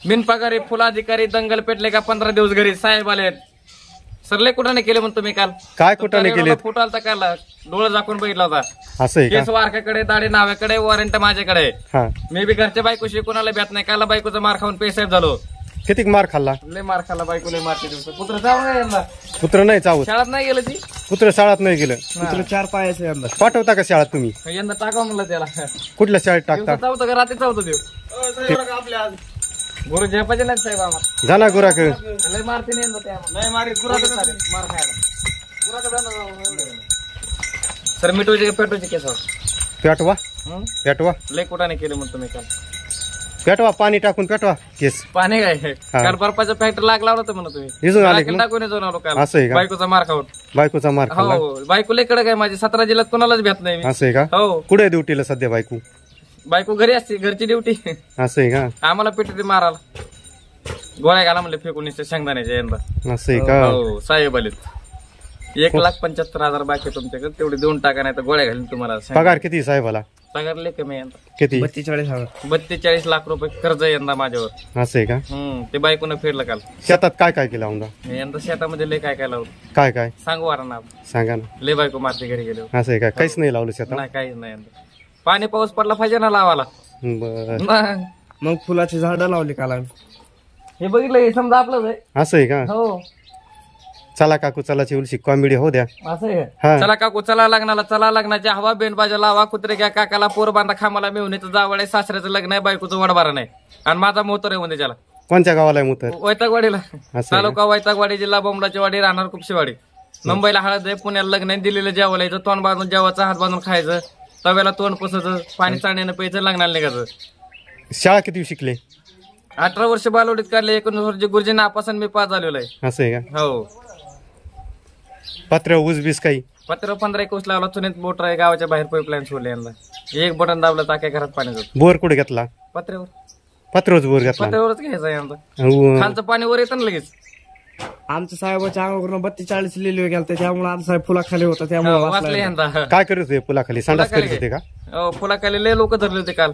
बिनपगारी फुलाधिकारी दंगल पेटले का 15 दिवस घरी साहेब आले सरले कुठाने केले म्हणतो मी काल काय कुठाने केले फोटो आलता काल डोळा झाकून बघितला होता असं आहे का केस वारकाकडे दाढी नाव्याकडे वॉरंट माझ्याकडे हा मी बी घरच्या बायकोशी कोणाला भेट नाही काल बायकोचा मार खाऊन पेसाहेब झालो किती मार खाल्ला लय मार खाल्ला बायको लय मारते दिवस पुत्र जाऊ नये यंदा पुत्र नाही चावत शाळेत नाही गेलं ती पुत्र शाळेत नाही गेलं पुत्र 4 पायाचे यंदा पाठवता का शाळेत तुम्ही यंदा टाकावं म्हणलं त्याला कुठल्या शाळेत टाकता चावतं का रात्री चावतो देव गुरु झेपाचे नाही साहेब आम्हाला जाना गुराक लय मारते नाही यंदा त्या नाही मारी मार खायला सर मिठूचे पेटूचे केस पेटवा पेटवा लय कुठाने केले म्हणतो मी काल पेटवा पाणी टाकून पेटवा केस पाणी काय काल बर्फाचं फॅक्टरी लावला होतं म्हणा तुम्ही इजून आले का टाकून जाऊन आलो काल असं आहे का बायकोचा मार खाऊन बायकोचा मार खाल्ला हो बायको लय कडक आहे माझी 17 जिल्ह्यात कोणालाच भेट नाही मी असं आहे का हो कुठे ड्युटीला सध्या बायको बायको घरी असते घरची ड्युटी असं आहे का आम्हाला पेटते मारायला गोळ्या घाला म्हणले फेकून नुसते शेंगदाण्याच्या यंदा असं आहे का हो साहेब आलेत 1,75,000 बाकी तुमच्याकडे तेवढे देऊन टाका नाही तर गोळ्या घालीन तुम्हाला पगार किती साहेबाला पगार लय कमी आहे यंदा किती 42 लाख रुपये कर्ज आहे यंदा माझ्यावर असं आहे का ते बायकोनं फिरलं काल शेतात काय काय केलं औंदा यंदा शेतामध्ये लय काय काय लावलं काय काय सांगू वारा ना सांगा ना लय बायको मारते घरी गेलो असं आहे का काहीच नाही लावलं शेतात नाही काहीच नाही यंदा पाणी पाऊस पडला पाहिजे ना लावाला बर मग फुलाची झाडं लावली काल आम्ही हे बघितलं हे समजा आपलंच आहे असं आहे का हो चला काकू चलाची उलशी कॉमेडी हो द्या असं आहे हा. चला काकू चला लग्नाला चला लग्नाच्या हवा बेनबाजा लावा कुत्रे घ्या काकाला पोर बांधा खामाला मिळून जावळ आहे सासऱ्याचं लग्न आहे बायकोचं वडबारा नाही आणि माझा मोतर आहे म्हणजे त्याला कोणत्या गावाला आहे मुतर वैतागवाडीला आहे तालुका वैतागवाडी जिल्हा बोमडाची वाडी राहणार कुपशीवाडी मुंबईला हळद आहे पुण्याला लग्न आहे दिल्लीला जेवायला यायचं तोंड बांधून जेवायचं हात बांधून खायचं तव्याला तोंड पुसायचं पाणी चाळण्यानं प्यायचं लग्नाला निघायचं शाळा किती शिकले 18 वर्ष बालवडीत काढले 19 वर्ष गुरुजी नापासून मी पास झालेलो आहे असं आहे का हो पत्र ऊस बीस काही पत्र 15-21 लावला चुनीत मोटर आहे गावाच्या बाहेर पाईपलाईन सोडले यांना एक बटन दाबलं टाक्या घरात पाणी जात बोर कुठे घेतला पत्र्यावर पत्रच बोर घेतला पत्र्यावरच घ्यायचं यांचा अहो, खालचं पाणी वर येतं ना लगेच आमच्या साहेबाच्या अंगावरून 42-40 लिहिले गेले त्यामुळे आमचा साहेब फुलाखाली होता हो, त्यामुळे वाचले यांचा काय करत होते पुलाखाली संडास करीत होते का हो फुलाखाली लय लोक धरले होते काल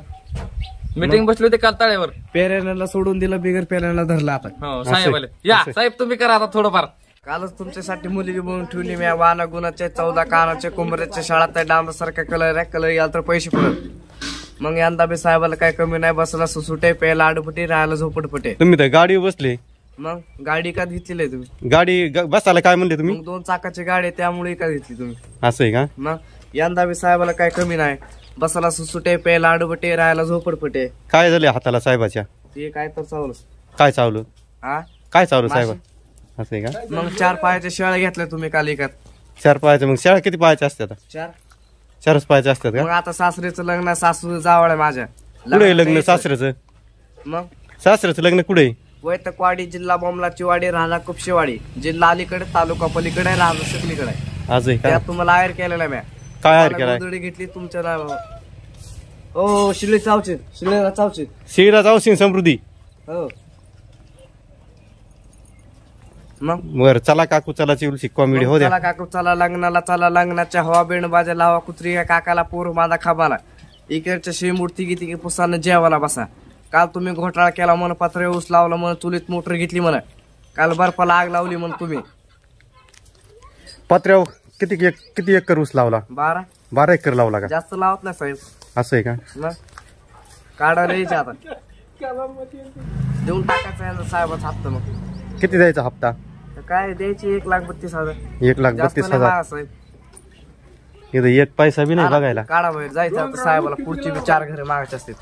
मीटिंग बसली होती काल तळ्यावर पेऱ्याला सोडून दिलं बिगर पेऱ्याला धरलं आता हो साहेब आले या साहेब तुम्ही करा आता थोडंफार कालच तुमच्यासाठी मुलगी बनवून ठेवली मी वाना गुणाचे 14 कानाचे कुंभऱ्याच्या शाळात डांब सारखा कलर आहे कलर याला तर पैसे पडत मग यंदा बी साहेबाला काय कमी नाही बसला सुसुटे प्यायला आडपटी राहायला झोपटपटे तुम्ही तर गाडीवर बसले मग गाडी का घेतली आहे तुम्ही गाडी बसायला काय म्हणले तुम्ही मग 2 चाकाची गाडी आहे त्यामुळे का घेतली तुम्ही असं आहे का मग यंदा बी साहेबाला काय कमी नाही बसाला सुसुटे प्यायला आडपटे राहायला झोपटपटे काय झाले हाताला साहेबाच्या ते काय तर चावलं काय चावलं हा काय चावलं साहेब असं आहे का मग 4 पायाच्या शेळ्या घेतल्या तुम्ही काल एकात 4 पायाचे मग शाळा किती पायाच्या असतात 4 4च पायाच्या असतात का मग आता सासरीचं लग्न आहे, सासू जावळ आहे माझ्या कुठे आहे लग्न सासऱ्याचं मग सासऱ्याचं लग्न कुठे वैतकवाडी जिल्हा बोमलाची वाडी राहणार कुपशेवाडी जिल्हा अलीकडे तालुका पलीकडे आहे राहणार सकलीकडे आहे आज आहे का त्यात तुम्हाला आयर केलेला म्या काय हार केलाय गोधडी घेतली तुमच्या हो शिले चावचे शिलेला चावचे शिरा जाऊशील समृद्धी हो मग बर चला काकू चलाची उलशी कॉमेडी हो द्या चला काकू चला लग्नाला चला लग्नाच्या हवा बेण बाजा लावा कुत्री काकाला पोर माझा खाबाला इकडच्या शिवमूर्ती घेतली की पुसानं जेवायला बसा काल तुम्ही घोटाळा केला म्हण पत्रे ऊस लावला म्हण चुलीत मोटर घेतली म्हण काल बर्फाला आग लावली म्हण तुम्ही पत्र्यावर किती एकर ऊस लावला 12 एकर लावला का जास्त लावत नाही साहेब असं आहे का मग काढायला यायचे आता देऊन टाकायचं आहे साहेबाचा हप्ता मग किती द्यायचा हप्ता तर काय द्यायची 1,32,000 1,32,000 साहेब इथं एक पैसा बी नाही बघायला काढा बाहेर जायचं आता साहेबाला पुढची 4 घरे मागायचे असते